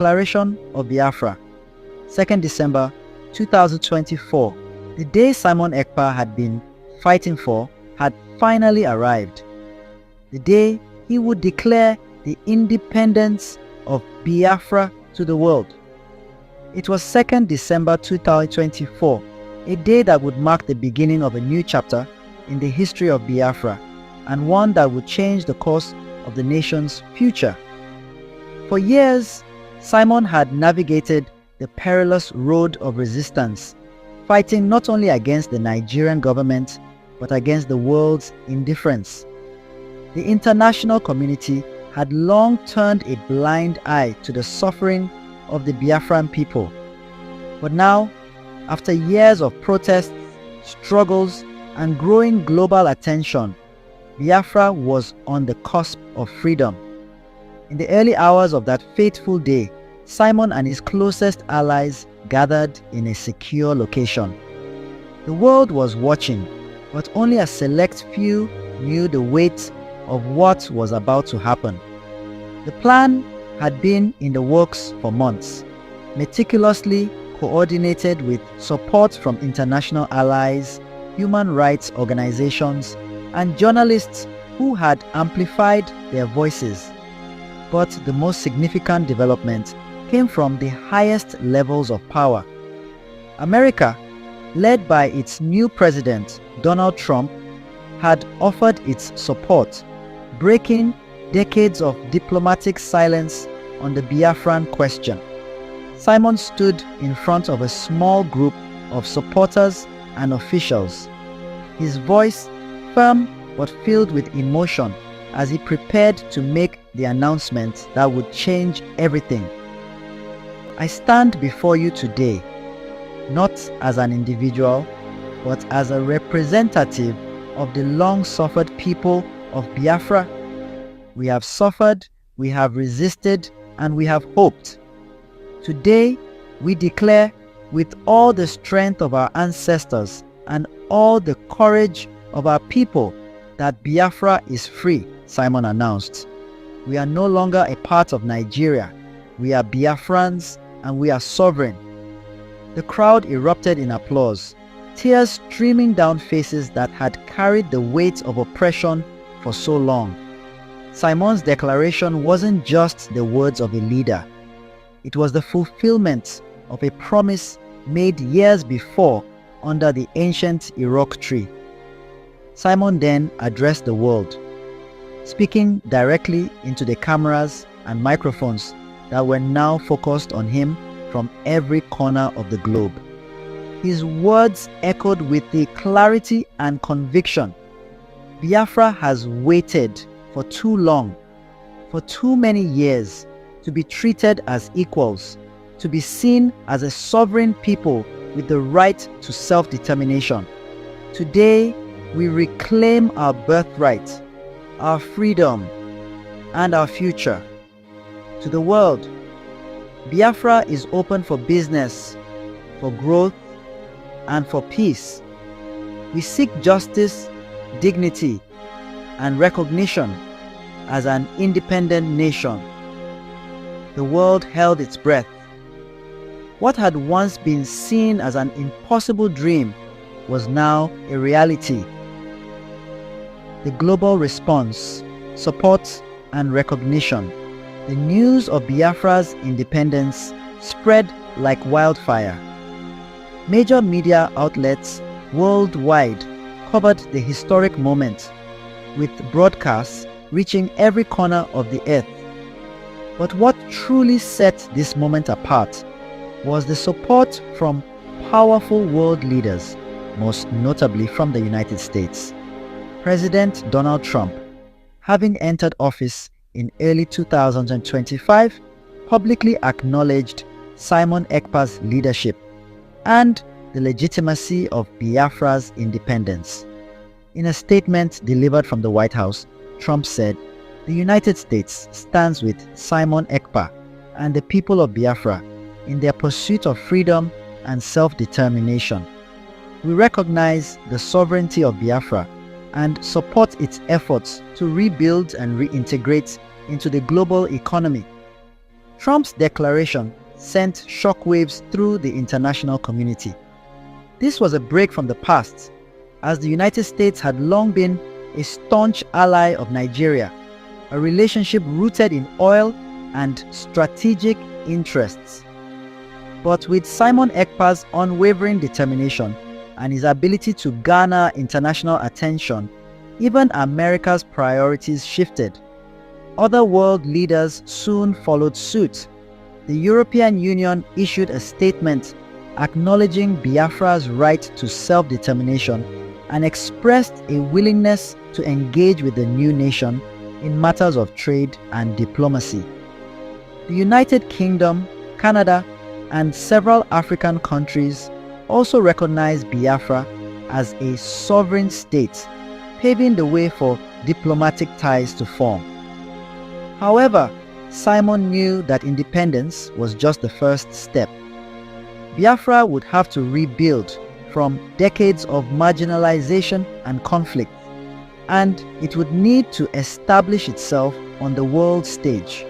Declaration of Biafra, 2nd December 2024. The day Simon Ekpa had been fighting for had finally arrived. The day he would declare the independence of Biafra to the world. It was 2nd December 2024, a day that would mark the beginning of a new chapter in the history of Biafra, and one that would change the course of the nation's future. For years, Simon had navigated the perilous road of resistance, fighting not only against the Nigerian government, but against the world's indifference. The international community had long turned a blind eye to the suffering of the Biafran people. But now, after years of protests, struggles, and growing global attention, Biafra was on the cusp of freedom. In the early hours of that fateful day, Simon and his closest allies gathered in a secure location. The world was watching, but only a select few knew the weight of what was about to happen. The plan had been in the works for months, meticulously coordinated with support from international allies, human rights organizations, and journalists who had amplified their voices. But the most significant development came from the highest levels of power. America, led by its new president, Donald Trump, had offered its support, breaking decades of diplomatic silence on the Biafran question. Simon stood in front of a small group of supporters and officials, his voice firm but filled with emotion as he prepared to make the announcement that would change everything. I stand before you today, not as an individual, but as a representative of the long-suffered people of Biafra. We have suffered, we have resisted, and we have hoped. Today, we declare with all the strength of our ancestors and all the courage of our people that Biafra is free, Simon announced. We are no longer a part of Nigeria. We are Biafrans and we are sovereign. The crowd erupted in applause, tears streaming down faces that had carried the weight of oppression for so long. Simon's declaration wasn't just the words of a leader. It was the fulfillment of a promise made years before under the ancient Irok tree. Simon then addressed the world, speaking directly into the cameras and microphones that were now focused on him from every corner of the globe. His words echoed with the clarity and conviction. Biafra has waited for too long, for too many years, to be treated as equals, to be seen as a sovereign people with the right to self-determination. Today, we reclaim our birthright, our freedom, and our future. To the world, Biafra is open for business, for growth, and for peace. We seek justice, dignity, and recognition as an independent nation. The world held its breath. What had once been seen as an impossible dream was now a reality. The global response, support, and recognition. The news of Biafra's independence spread like wildfire. Major media outlets worldwide covered the historic moment, with broadcasts reaching every corner of the earth. But what truly set this moment apart was the support from powerful world leaders, most notably from the United States. President Donald Trump, having entered office in early 2025, publicly acknowledged Simon Ekpa's leadership and the legitimacy of Biafra's independence. In a statement delivered from the White House, Trump said, "The United States stands with Simon Ekpa and the people of Biafra in their pursuit of freedom and self-determination. We recognize the sovereignty of Biafra and support its efforts to rebuild and reintegrate into the global economy. Trump's declaration sent shockwaves through the international community. This was a break from the past, as the United States had long been a staunch ally of Nigeria, a relationship rooted in oil and strategic interests. But with Simon Ekpa's unwavering determination and his ability to garner international attention, even America's priorities shifted. Other world leaders soon followed suit. The European Union issued a statement acknowledging Biafra's right to self-determination and expressed a willingness to engage with the new nation in matters of trade and diplomacy. The United Kingdom, Canada, and several African countries also recognized Biafra as a sovereign state, paving the way for diplomatic ties to form. However, Simon knew that independence was just the first step. Biafra would have to rebuild from decades of marginalization and conflict, and it would need to establish itself on the world stage,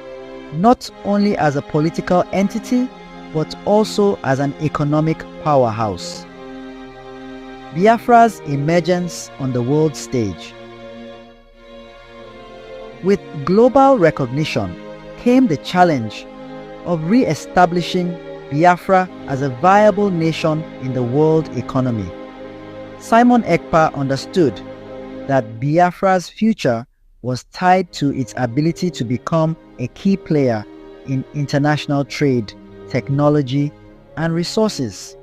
not only as a political entity, but also as an economic powerhouse. Biafra's emergence on the world stage. With global recognition came the challenge of re-establishing Biafra as a viable nation in the world economy. Simon Ekpa understood that Biafra's future was tied to its ability to become a key player in international trade, technology, and resources.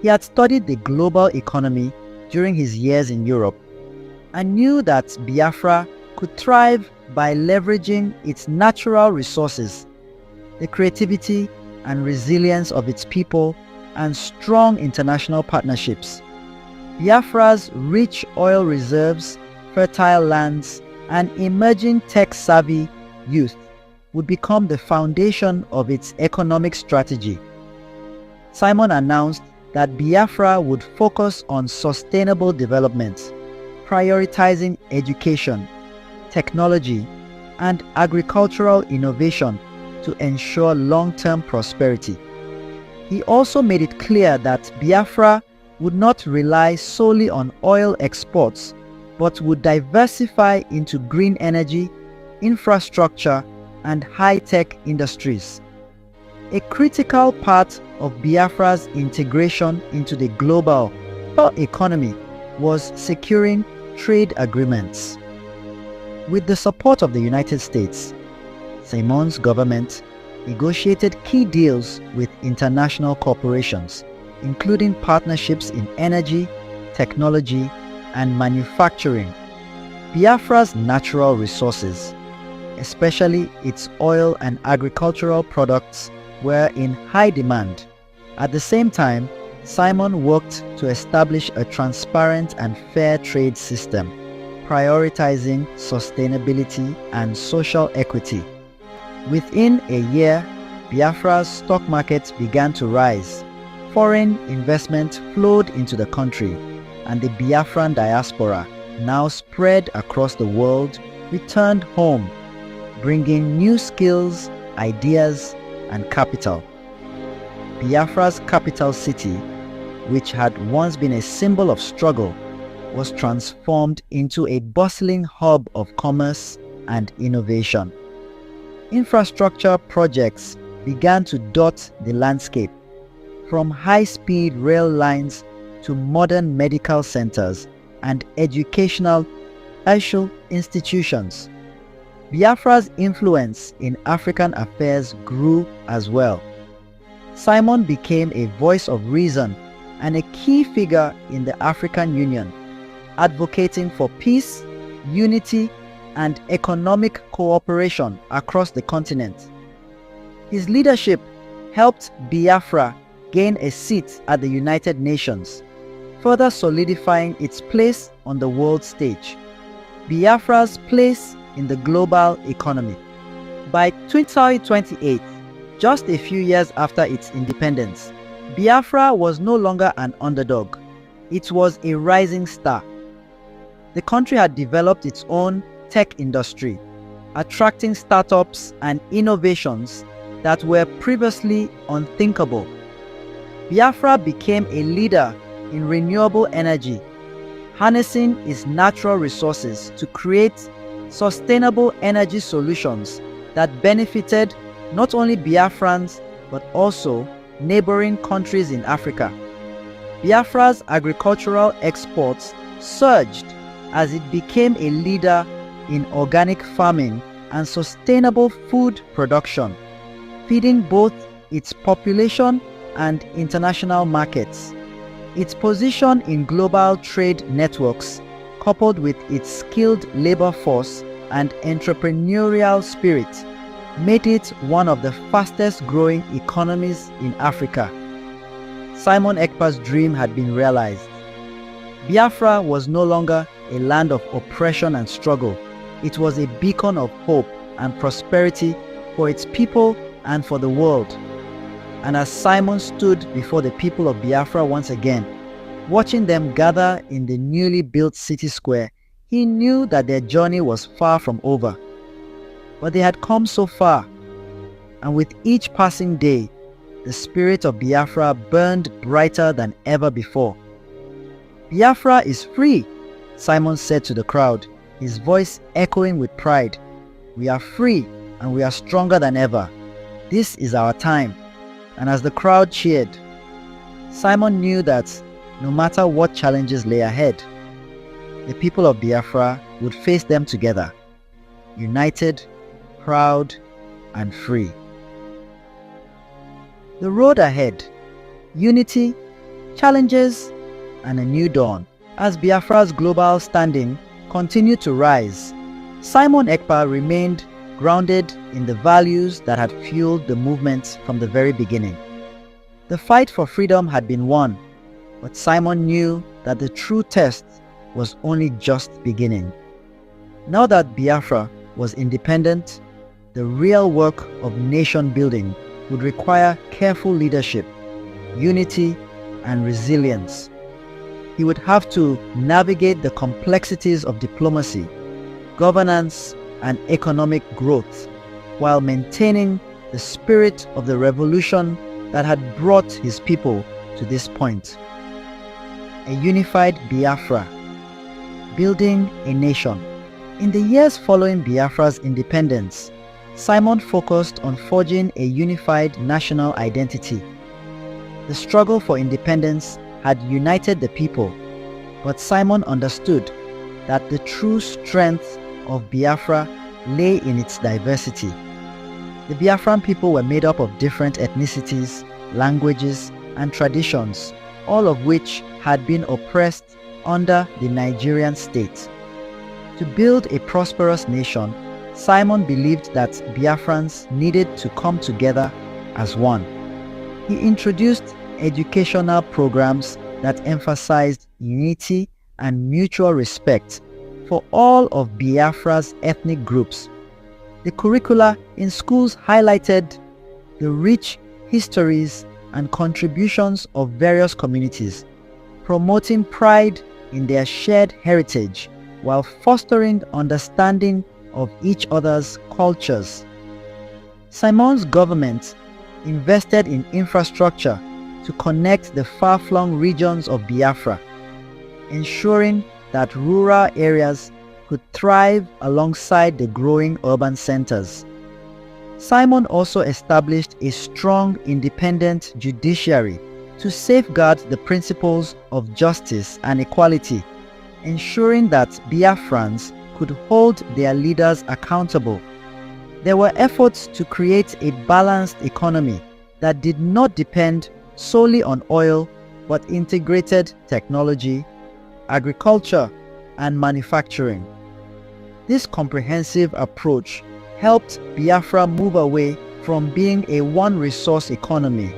He had studied the global economy during his years in Europe and knew that Biafra could thrive by leveraging its natural resources, the creativity and resilience of its people, and strong international partnerships. Biafra's rich oil reserves, fertile lands, and emerging tech-savvy youth would become the foundation of its economic strategy. Simon announced that Biafra would focus on sustainable development, prioritizing education, technology, and agricultural innovation to ensure long-term prosperity. He also made it clear that Biafra would not rely solely on oil exports, but would diversify into green energy, infrastructure, and high-tech industries. A critical part of Biafra's integration into the global economy was securing trade agreements. With the support of the United States, Simon's government negotiated key deals with international corporations, including partnerships in energy, technology, and manufacturing. Biafra's natural resources, especially its oil and agricultural products, were in high demand. At the same time, Simon worked to establish a transparent and fair trade system, prioritizing sustainability and social equity. Within a year, Biafra's stock market began to rise. Foreign investment flowed into the country, and the Biafran diaspora, now spread across the world, returned home, bringing new skills, ideas, and capital. Biafra's capital city, which had once been a symbol of struggle, was transformed into a bustling hub of commerce and innovation. Infrastructure projects began to dot the landscape, from high-speed rail lines to modern medical centers and educational institutions. Biafra's influence in African affairs grew as well. Simon became a voice of reason and a key figure in the African Union, advocating for peace, unity, and economic cooperation across the continent. His leadership helped Biafra gain a seat at the United Nations, further solidifying its place on the world stage. Biafra's place in the global economy. By 2028, just a few years after its independence, Biafra was no longer an underdog. It was a rising star. The country had developed its own tech industry, attracting startups and innovations that were previously unthinkable. Biafra became a leader in renewable energy, harnessing its natural resources to create sustainable energy solutions that benefited not only Biafrans but also neighboring countries in Africa. Biafra's agricultural exports surged as it became a leader in organic farming and sustainable food production, feeding both its population and international markets. Its position in global trade networks, coupled with its skilled labor force and entrepreneurial spirit, made it one of the fastest growing economies in Africa. Simon Ekpa's dream had been realized. Biafra was no longer a land of oppression and struggle. It was a beacon of hope and prosperity for its people and for the world. And as Simon stood before the people of Biafra once again, watching them gather in the newly built city square, he knew that their journey was far from over. But they had come so far, and with each passing day, the spirit of Biafra burned brighter than ever before. "Biafra is free," Simon said to the crowd, his voice echoing with pride. "We are free and we are stronger than ever. This is our time." And as the crowd cheered, Simon knew that no matter what challenges lay ahead, the people of Biafra would face them together, united, proud, and free. The road ahead: unity, challenges, and a new dawn. As Biafra's global standing continued to rise, Simon Ekpa remained grounded in the values that had fueled the movement from the very beginning. The fight for freedom had been won, but Simon knew that the true test was only just beginning. Now that Biafra was independent, the real work of nation building would require careful leadership, unity, and resilience. He would have to navigate the complexities of diplomacy, governance, and economic growth, while maintaining the spirit of the revolution that had brought his people to this point. A unified Biafra, building a nation. In the years following Biafra's independence, Simon focused on forging a unified national identity. The struggle for independence had united the people, but Simon understood that the true strength of Biafra lay in its diversity. The Biafran people were made up of different ethnicities, languages, and traditions, all of which had been oppressed under the Nigerian state. To build a prosperous nation, Simon believed that Biafrans needed to come together as one. He introduced educational programs that emphasized unity and mutual respect for all of Biafra's ethnic groups. The curricula in schools highlighted the rich histories and contributions of various communities, promoting pride in their shared heritage while fostering understanding of each other's cultures. Simon's government invested in infrastructure to connect the far-flung regions of Biafra, ensuring that rural areas could thrive alongside the growing urban centers. Simon also established a strong independent judiciary to safeguard the principles of justice and equality, ensuring that Biafrans could hold their leaders accountable. There were efforts to create a balanced economy that did not depend solely on oil but integrated technology, agriculture, and manufacturing. This comprehensive approach helped Biafra move away from being a one-resource economy,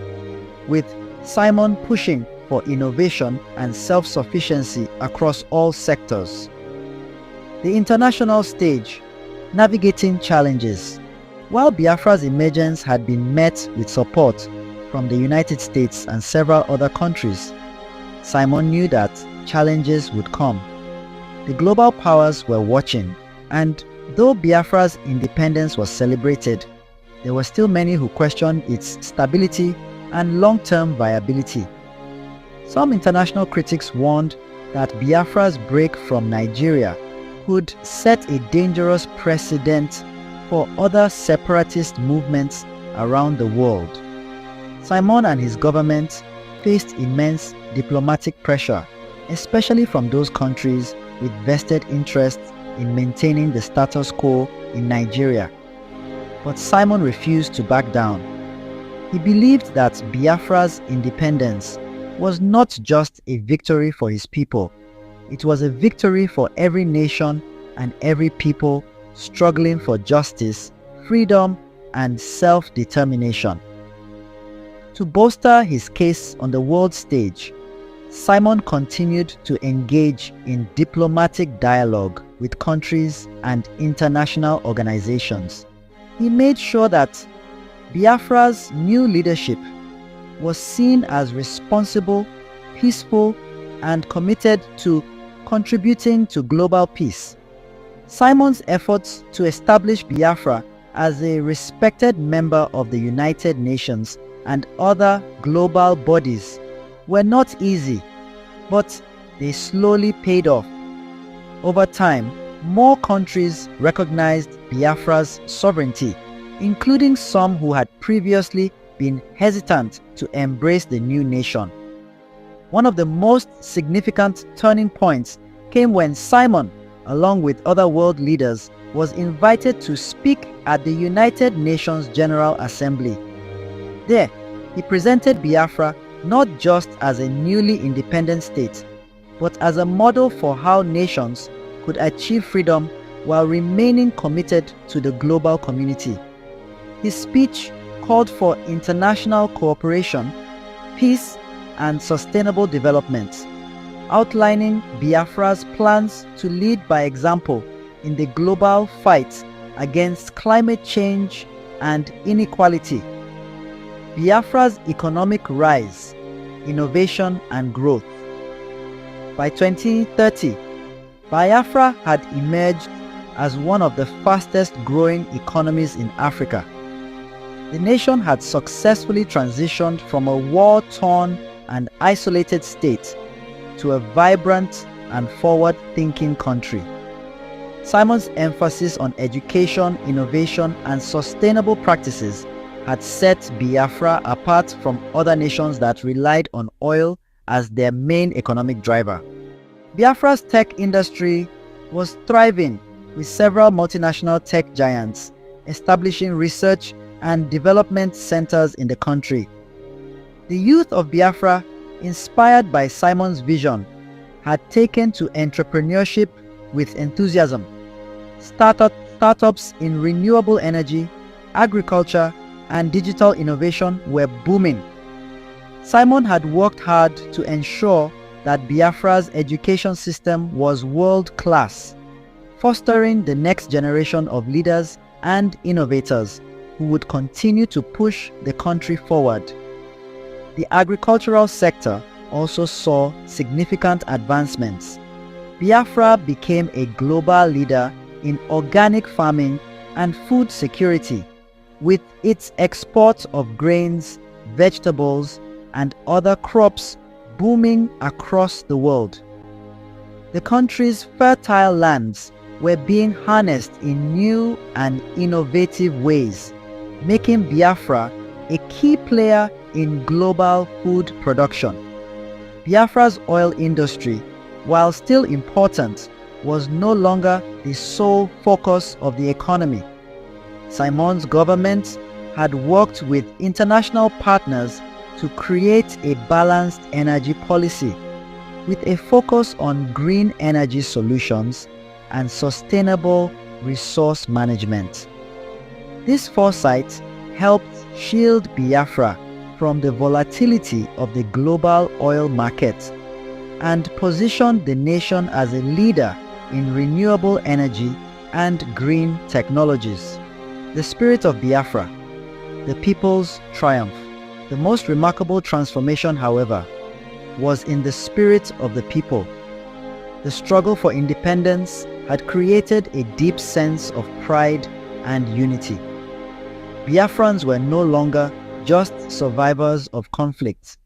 with Simon pushing for innovation and self-sufficiency across all sectors. The international stage: navigating challenges. While Biafra's emergence had been met with support from the United States and several other countries, Simon knew that challenges would come. The global powers were watching, and though Biafra's independence was celebrated, there were still many who questioned its stability and long-term viability. Some international critics warned that Biafra's break from Nigeria could set a dangerous precedent for other separatist movements around the world. Simon and his government faced immense diplomatic pressure, especially from those countries with vested interests in maintaining the status quo in Nigeria. But Simon refused to back down. He believed that Biafra's independence was not just a victory for his people, it was a victory for every nation and every people struggling for justice, freedom, and self-determination. To bolster his case on the world stage, Simon continued to engage in diplomatic dialogue with countries and international organizations. He made sure that Biafra's new leadership was seen as responsible, peaceful, and committed to contributing to global peace. Simon's efforts to establish Biafra as a respected member of the United Nations and other global bodies were not easy, but they slowly paid off. Over time, more countries recognized Biafra's sovereignty, including some who had previously been hesitant to embrace the new nation. One of the most significant turning points came when Simon, along with other world leaders, was invited to speak at the United Nations General Assembly. There, he presented Biafra not just as a newly independent state, but as a model for how nations could achieve freedom while remaining committed to the global community. His speech called for international cooperation, peace, and sustainable development, outlining Biafra's plans to lead by example in the global fight against climate change and inequality. Biafra's economic rise, innovation, and growth. By 2030, Biafra had emerged as one of the fastest growing economies in Africa. The nation had successfully transitioned from a war-torn and isolated state to a vibrant and forward-thinking country. Simon's emphasis on education, innovation, and sustainable practices had set Biafra apart from other nations that relied on oil as their main economic driver. Biafra's tech industry was thriving, with several multinational tech giants establishing research and development centers in the country. The youth of Biafra, inspired by Simon's vision, had taken to entrepreneurship with enthusiasm. Startups in renewable energy, agriculture, and digital innovation were booming. Simon had worked hard to ensure that Biafra's education system was world-class, fostering the next generation of leaders and innovators who would continue to push the country forward. The agricultural sector also saw significant advancements. Biafra became a global leader in organic farming and food security, with its export of grains, vegetables, and other crops booming across the world. The country's fertile lands were being harnessed in new and innovative ways, making Biafra a key player in global food production. Biafra's oil industry, while still important, was no longer the sole focus of the economy. Simon's government had worked with international partners to create a balanced energy policy with a focus on green energy solutions and sustainable resource management. This foresight helped shield Biafra from the volatility of the global oil market and positioned the nation as a leader in renewable energy and green technologies. The spirit of Biafra, the people's triumph. The most remarkable transformation, however, was in the spirit of the people. The struggle for independence had created a deep sense of pride and unity. Biafrans were no longer just survivors of conflict.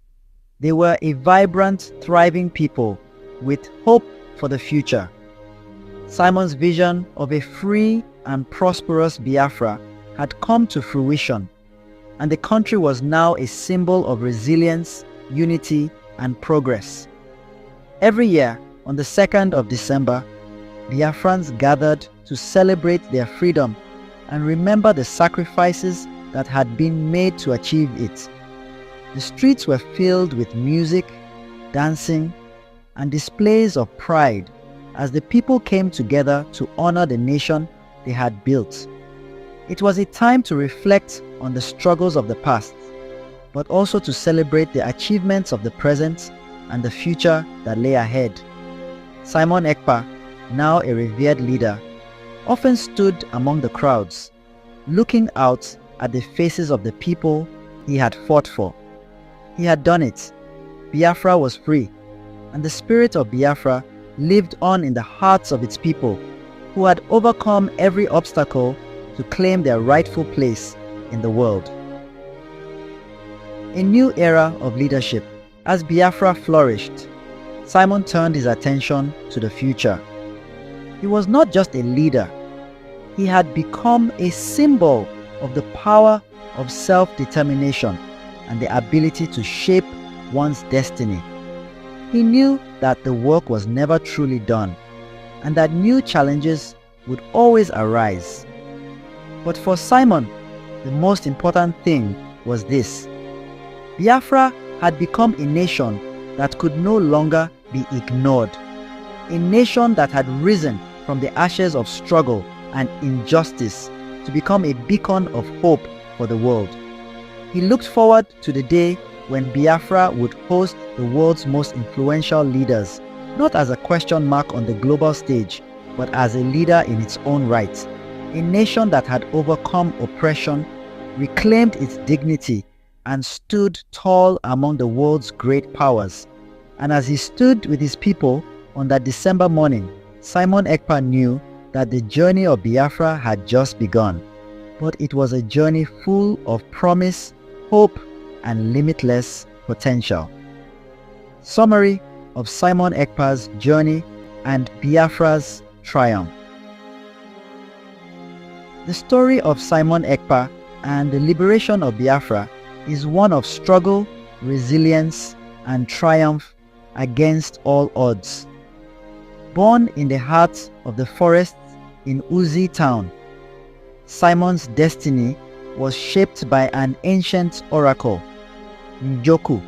They were a vibrant, thriving people with hope for the future. Simon's vision of a free and prosperous Biafra had come to fruition, and the country was now a symbol of resilience, unity, and progress. Every year, on the 2nd of December, Biafrans gathered to celebrate their freedom and remember the sacrifices that had been made to achieve it. The streets were filled with music, dancing, and displays of pride as the people came together to honor the nation they had built. It was a time to reflect on the struggles of the past, but also to celebrate the achievements of the present and the future that lay ahead. Simon Ekpa, now a revered leader, often stood among the crowds, looking out at the faces of the people he had fought for. He had done it. Biafra was free, and the spirit of Biafra lived on in the hearts of its people, who had overcome every obstacle to claim their rightful place in the world. A new era of leadership. As Biafra flourished, Simon turned his attention to the future. He was not just a leader, he had become a symbol of the power of self-determination and the ability to shape one's destiny. He knew that the work was never truly done and that new challenges would always arise. But for Simon, the most important thing was this: Biafra had become a nation that could no longer be ignored, a nation that had risen from the ashes of struggle and injustice to become a beacon of hope for the world. He looked forward to the day when Biafra would host the world's most influential leaders, not as a question mark on the global stage, but as a leader in its own right. A nation that had overcome oppression, reclaimed its dignity, and stood tall among the world's great powers. And as he stood with his people on that December morning, Simon Ekpa knew that the journey of Biafra had just begun. But it was a journey full of promise, hope, and limitless potential. Summary of Simon Ekpa's journey and Biafra's triumph. The story of Simon Ekpa and the liberation of Biafra is one of struggle, resilience, and triumph against all odds. Born in the heart of the forests in Uzi town, Simon's destiny was shaped by an ancient oracle, Njoku,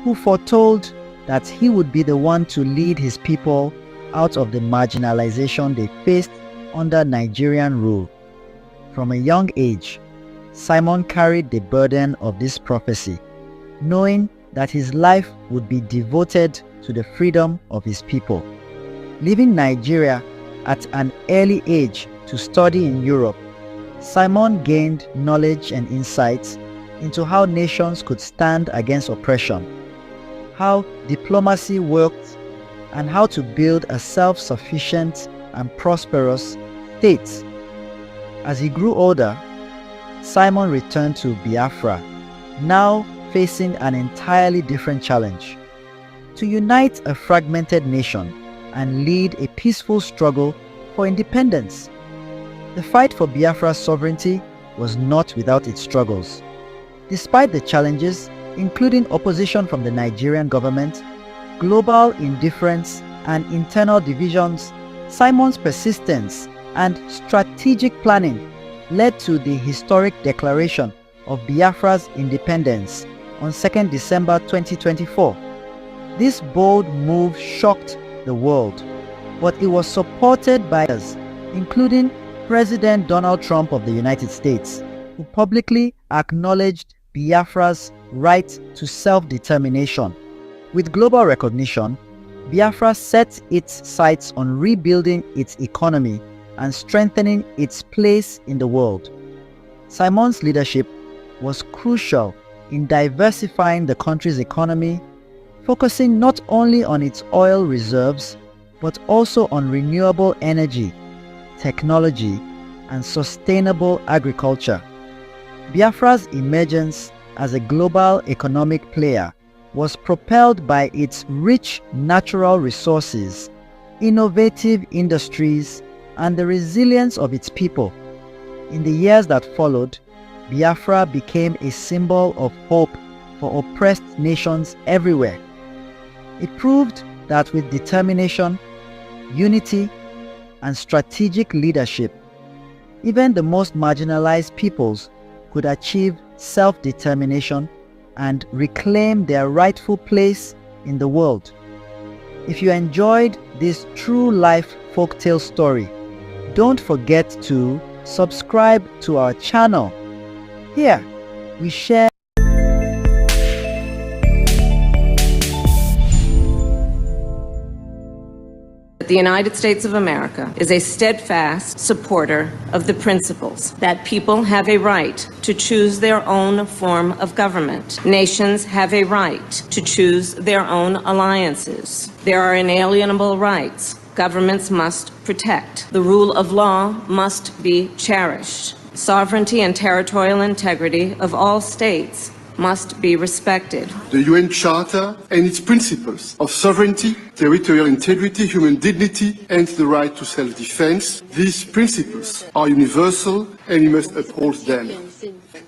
who foretold that he would be the one to lead his people out of the marginalization they faced under Nigerian rule. From a young age, Simon carried the burden of this prophecy, knowing that his life would be devoted to the freedom of his people. Leaving Nigeria at an early age to study in Europe, Simon gained knowledge and insights into how nations could stand against oppression, how diplomacy worked, and how to build a self-sufficient and prosperous state. As he grew older, Simon returned to Biafra, now facing an entirely different challenge: to unite a fragmented nation and lead a peaceful struggle for independence. The fight for Biafra's sovereignty was not without its struggles. Despite the challenges, including opposition from the Nigerian government, global indifference, and internal divisions, Simon's persistence and strategic planning led to the historic declaration of Biafra's independence on 2nd December 2024. This bold move shocked the world, but it was supported by others, including President Donald Trump of the United States, who publicly acknowledged Biafra's right to self-determination. With global recognition, Biafra set its sights on rebuilding its economy and strengthening its place in the world. Simon's leadership was crucial in diversifying the country's economy, focusing not only on its oil reserves, but also on renewable energy, technology, and sustainable agriculture. Biafra's emergence as a global economic player was propelled by its rich natural resources, innovative industries, and the resilience of its people. In the years that followed, Biafra became a symbol of hope for oppressed nations everywhere. It proved that with determination, unity, and strategic leadership, even the most marginalized peoples could achieve self-determination and reclaim their rightful place in the world. If you enjoyed this true life folktale story, don't forget to subscribe to our channel. Here, we share The United States of America is a steadfast supporter of the principles that people have a right to choose their own form of government. Nations have a right to choose their own alliances. There are inalienable rights governments must protect. The rule of law must be cherished. Sovereignty and territorial integrity of all states must be respected. The UN Charter and its principles of sovereignty, territorial integrity, human dignity, and the right to self-defense, these principles are universal and we must uphold them.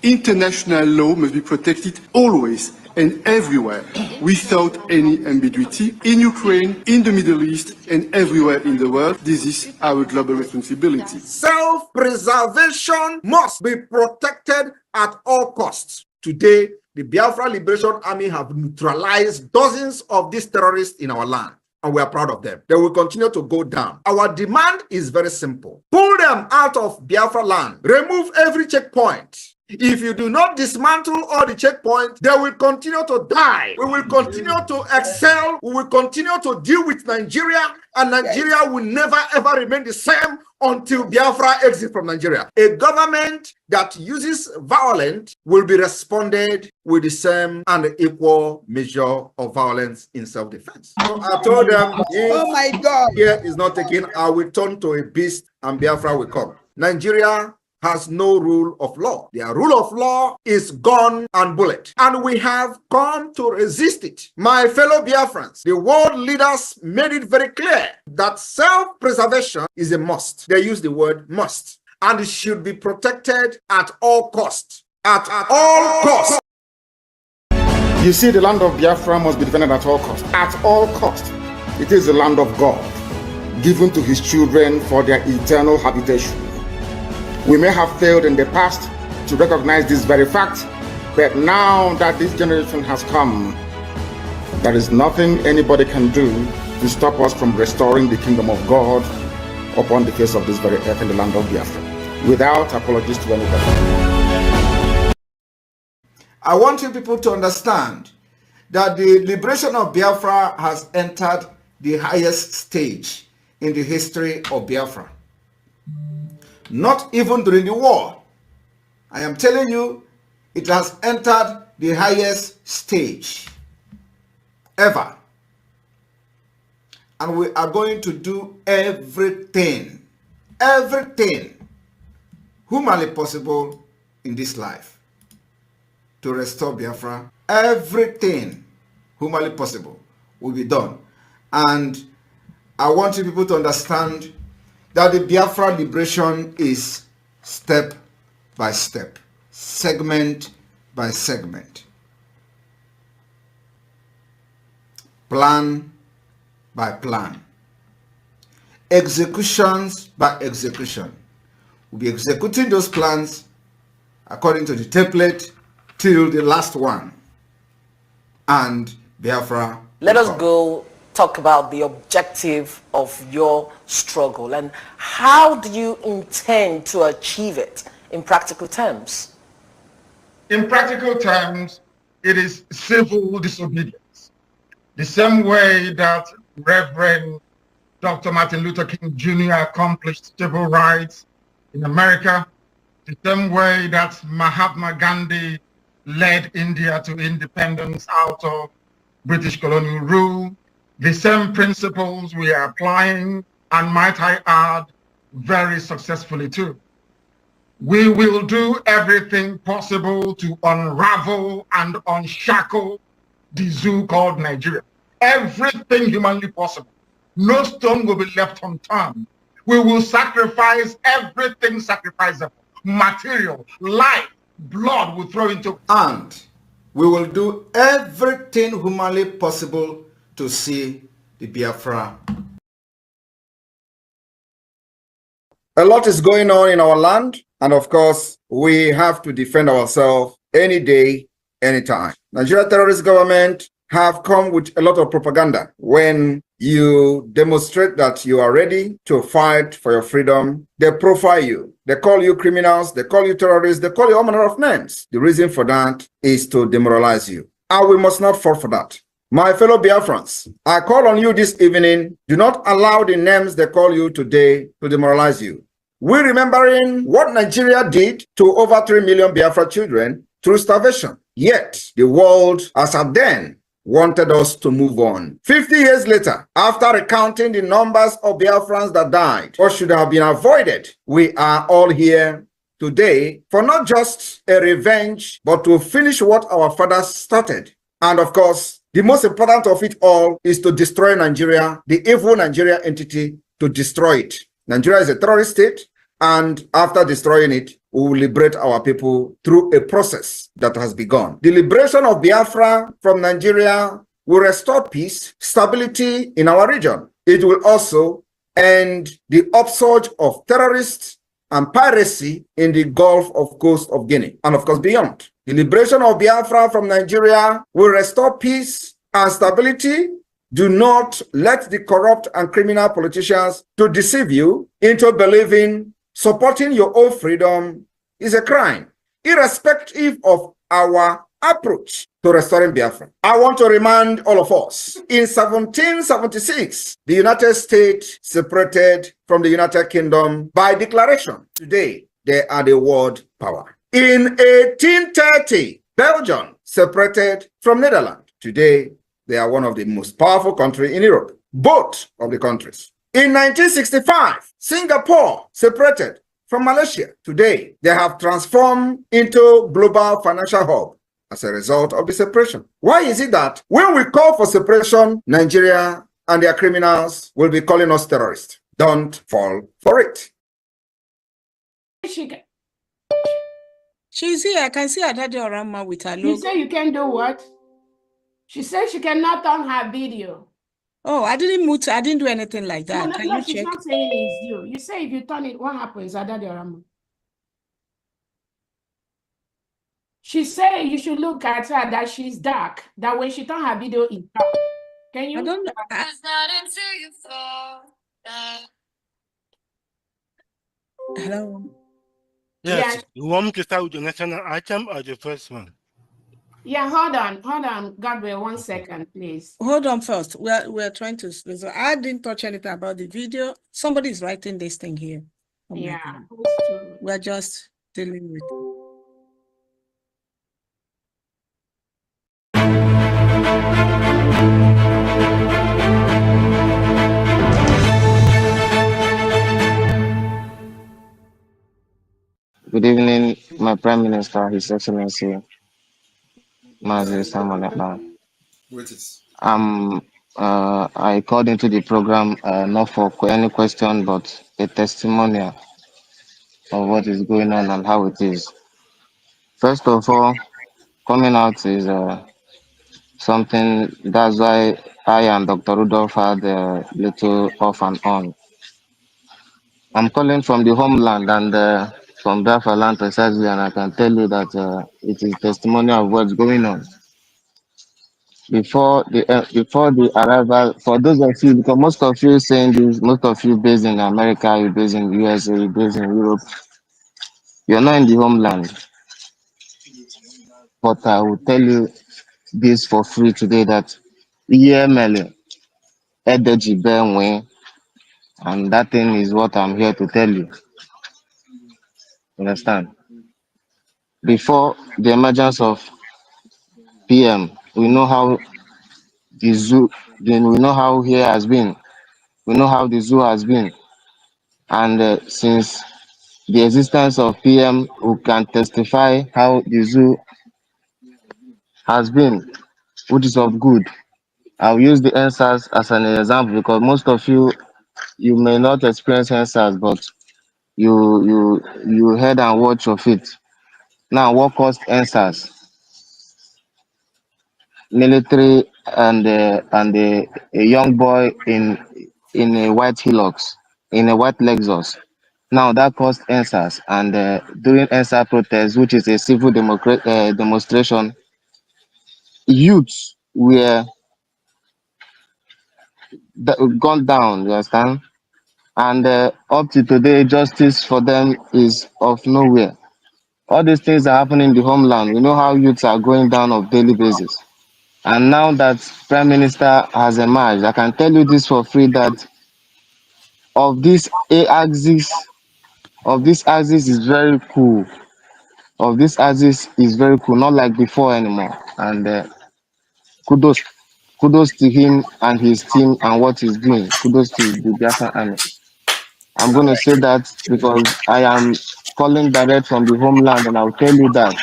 International law must be protected always and everywhere, without any ambiguity, in Ukraine, in the Middle East, and everywhere in the world. This is our global responsibility. Self-preservation must be protected at all costs. Today, the Biafra Liberation Army have neutralized dozens of these terrorists in our land, and we are proud of them. They will continue to go down. Our demand is very simple. Pull them out of Biafra land. Remove every checkpoint. If you do not dismantle all the checkpoints, they will continue to die. We will continue to excel. We will continue to deal with Nigeria, and Nigeria will never ever remain the same until Biafra exits from Nigeria. A government that uses violence will be responded with the same and equal measure of violence in self-defense. So I told them, oh my God, care is not taken, I will turn to a beast and Biafra will come. Nigeria has no rule of law. Their rule of law is gun and bullet. And we have come to resist it. My fellow Biafrans, the world leaders made it very clear that self-preservation is a must. They use the word must. And it should be protected at all costs. At all costs. You see, the land of Biafra must be defended at all costs. At all costs. It is the land of God, given to his children for their eternal habitation. We may have failed in the past to recognize this very fact, but now that this generation has come, there is nothing anybody can do to stop us from restoring the kingdom of God upon the face of this very earth in the land of Biafra, without apologies to anybody. I want you people to understand that the liberation of Biafra has entered the highest stage in the history of Biafra. Not even during the war. I am telling you, it has entered the highest stage ever. And we are going to do everything humanly possible in this life to restore Biafra. Everything humanly possible will be done. And I want you people to understand that the Biafra liberation is step by step, segment by segment, plan by plan, executions by execution. We'll be executing those plans according to the template till the last one. And Biafra. Let us go talk about the objective of your struggle and how do you intend to achieve it in practical terms? In practical terms, it is civil disobedience. The same way that Reverend Dr. Martin Luther King Jr. accomplished civil rights in America, the same way that Mahatma Gandhi led India to independence out of British colonial rule. The same principles we are applying, and might I add, very successfully too. We will do everything possible to unravel and unshackle the zoo called Nigeria. Everything humanly possible. No stone will be left unturned. We will sacrifice everything sacrificable. Material, life, blood will throw into it. And we will do everything humanly possible to see the Biafra. A lot is going on in our land, and of course, we have to defend ourselves any day, anytime. Nigeria terrorist government have come with a lot of propaganda. When you demonstrate that you are ready to fight for your freedom, they profile you. They call you criminals, they call you terrorists, they call you all manner of names. The reason for that is to demoralize you. And we must not fall for that. My fellow Biafrans, I call on you this evening, do not allow the names they call you today to demoralize you. We're remembering what Nigeria did to over 3 million Biafra children through starvation. Yet, the world, as at then, wanted us to move on. 50 years later, after recounting the numbers of Biafrans that died or should have been avoided, we are all here today for not just a revenge, but to finish what our fathers started. And of course, the most important of it all is to destroy Nigeria, the evil Nigeria entity, to destroy it. Nigeria is a terrorist state, and after destroying it, we will liberate our people through a process that has begun. The liberation of Biafra from Nigeria will restore peace, stability in our region. It will also end the upsurge of terrorists and piracy in the Gulf of Coast of Guinea, and of course beyond. The liberation of Biafra from Nigeria will restore peace and stability. Do not let the corrupt and criminal politicians to deceive you into believing supporting your own freedom is a crime, irrespective of our approach to restoring Biafra. I want to remind all of us, in 1776, the United States separated from the United Kingdom by declaration. Today, they are the world power. In 1830, Belgium separated from Netherlands. Today, they are one of the most powerful countries in Europe, both of the countries. In 1965, Singapore separated from Malaysia. Today, they have transformed into global financial hub as a result of the separation. Why is it that when we call for separation, Nigeria and their criminals will be calling us terrorists? Don't fall for it. She's here. I can see her daddy Orama with her logo. You say you can do what? She said she cannot on her video. Oh, I didn't mute. I didn't do anything like that. No, Can no, you she's check? not saying it's you. You say if you turn it, what happens? Adadi Orama. She said you should look at her that she's dark. That when she turn her video, it's dark. Can you? I don't know. Hello. Yes. Yeah. You want me to start with the national item or the first one? Yeah, hold on, Gabriel, 1 second, please. Hold on first. We're trying to. So I didn't touch anything about the video. Somebody's writing this thing here. Oh my Yeah. God. We're just dealing with it. Good evening, my Prime Minister, His Excellency, Mazi Samuel Ekpa. I called into the program not for any question, but a testimonial of what is going on and how it is. First of all, coming out is something, that's why I and Dr. Rudolph had a little off and on. I'm calling from the homeland and from Biafra land precisely, and I can tell you that it is testimony of what's going on. Before the arrival, for those of you, because most of you saying this, most of you based in America, you based in USA, you based in Europe, you're not in the homeland. But I will tell you this for free today that EML, Edeji Benwe, and that thing is what I'm here to tell you. Understand? Before the emergence of PM, we know how the zoo, then we know how here has been, we know how the zoo has been, and since the existence of PM who can testify how the zoo has been, which is of good. I'll use the answers as an example because most of you may not experience answers, but you heard and watch of it. Now, what caused answers? Military and a young boy in a white Hilux, in a white Lexus. Now that caused answers, and during answer protest, which is a civil demonstration, youths were gone down. You understand? And up to today, justice for them is of nowhere. All these things are happening in the homeland. We know how youths are going down on daily basis. And now that Prime Minister has emerged, I can tell you this for free that of this axis is very cool. Of this axis is very cool, not like before anymore. And kudos to him and his team and what he's doing. Kudos to the Biafra Army. I'm going to say that because I am calling direct from the homeland, and I'll tell you that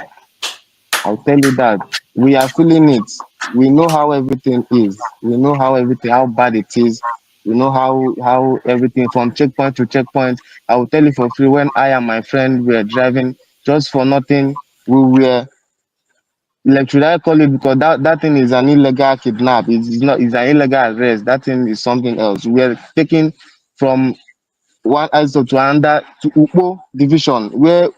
we are feeling it. We know how everything is. We know how bad it is. We know how everything from checkpoint to checkpoint. I will tell you for free, when I and my friend were driving just for nothing, we were, like, should I call it, because that thing is an illegal kidnap. It's not, it's an illegal arrest. That thing is something else. We are taken from one ISO to another to Upo division, where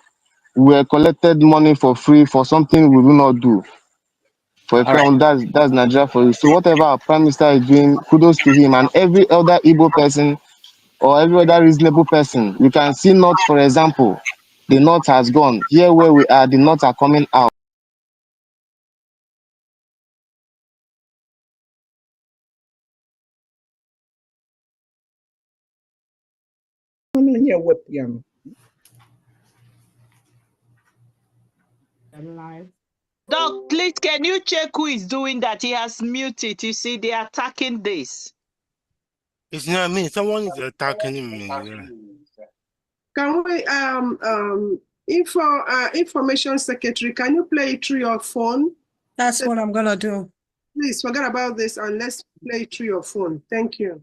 we were collected money for free for something we do not do. For a All right. crown, that's Nigeria for you. So whatever our Prime Minister is doing, kudos to him and every other Igbo person or every other reasonable person. You can see North, for example. The North has gone. Here where we are, the North are coming out. Doc, please, can you check who is doing that? He has muted. You see, they are attacking this. It's not me. Someone is attacking me. Yeah. Can we information secretary, can you play it through your phone? That's what I'm gonna do. Please forget about this and let's play it through your phone. Thank you.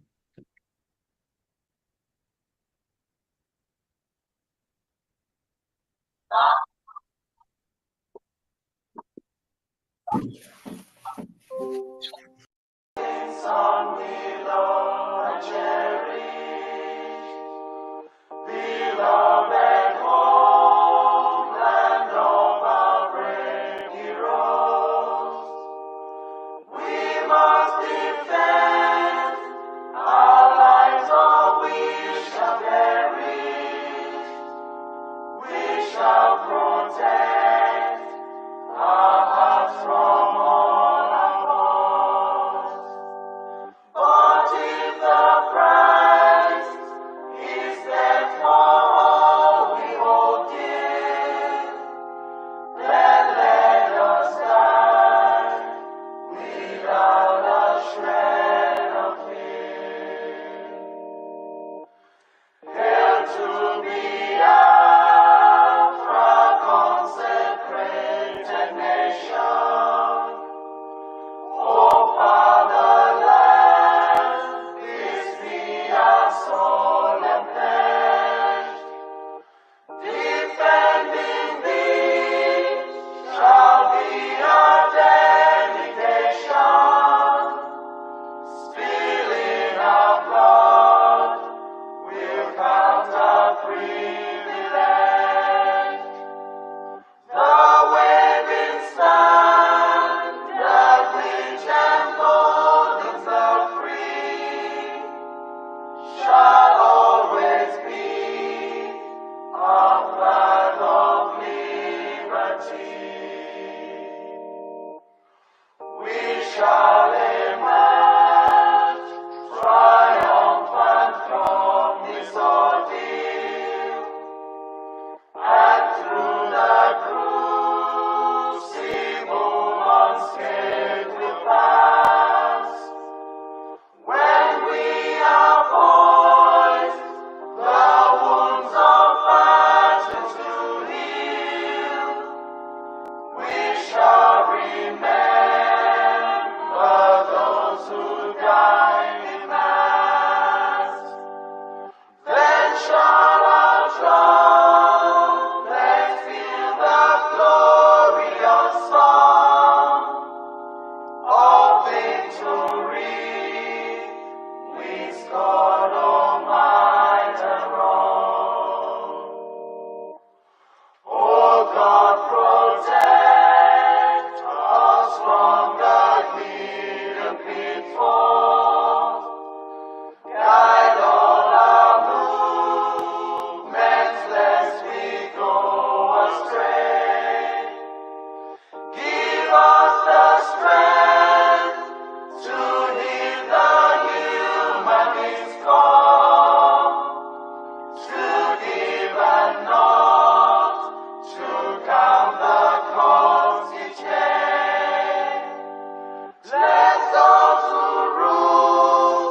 Let those who rule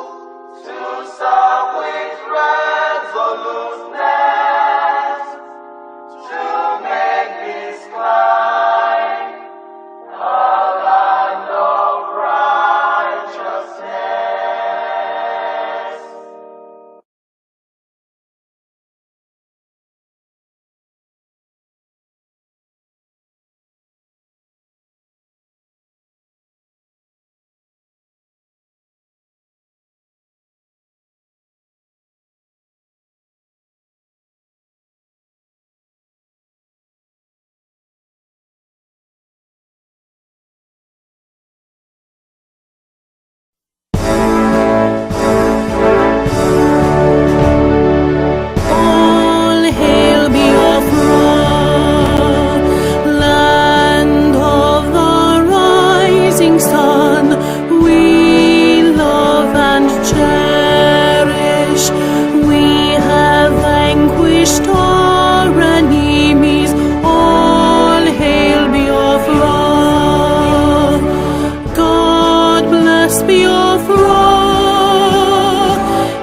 to serve with resoluteness to make this kind a land of righteousness. All hail Biafra, land of the rising sun. We love and cherish. We have vanquished our enemies. All hail Biafra. God bless Biafra.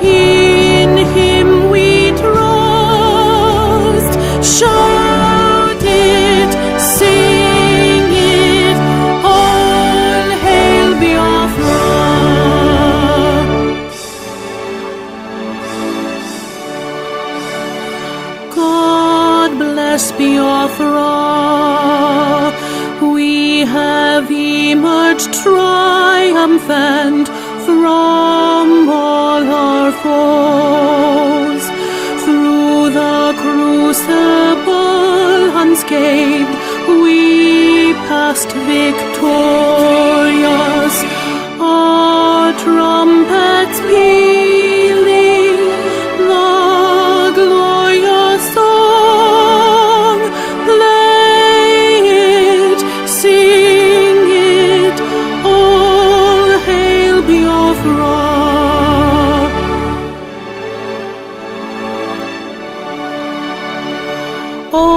In Him we trust. Shout it, sing it. All hail Biafra. God bless Biafra. We have emerged triumphant from all our foes. Through the crucible unscathed, we passed victorious.